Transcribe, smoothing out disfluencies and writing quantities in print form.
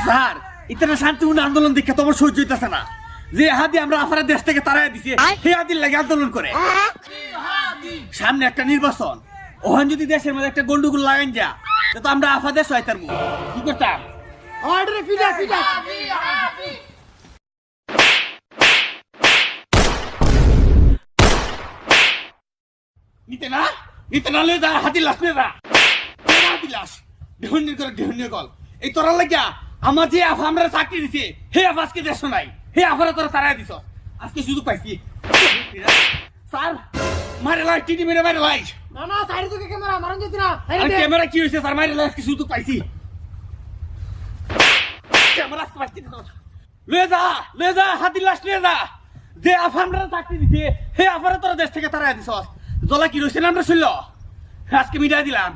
Sir ইতনা শান্তিপূর্ণ আন্দোলন দেখে তোমার সহ্য হইতেছে না। যে হাদি আমরা আফারা দেশ থেকে তাড়াই দিছে সেই হাদির লাগে আন্দোলন করে। সামনে একটা নির্বাচন, ওখান যদি দেশের মধ্যে একটা গন্ডগোল লাগান যা তো আমরা আফা দেশ হইতাম কি করতাম? অর্ডার ফিডা ফিডা নিতে না লে যা হাতি লাশ নে যা হাতি লাশ ঢেউনি করে ঢেউনি কল এই তোরা লাগিয়া আমার যে আফা আমরা চাকরি দিছে হে আফা আজকে দেশ নাই, হে আফারা তোরা তারাই দিছ আজকে সুযোগ পাইছি। স্যার মারে লাই টিটি মেরে মারে লাই না না সাইড থেকে ক্যামেরা মারন যেত না আর ক্যামেরা কি হইছে স্যার মারে লাই আজকে সুযোগ পাইছি ক্যামেরা আজকে পাইছি লে যা হাতি লাশ লে যা যে আফা আমরা চাকরি দিছে হে আফারা তোরা দেশ থেকে তারাই দিছ জলা কি রইছে না আমরা শুনল আজকে মিটাই দিলাম।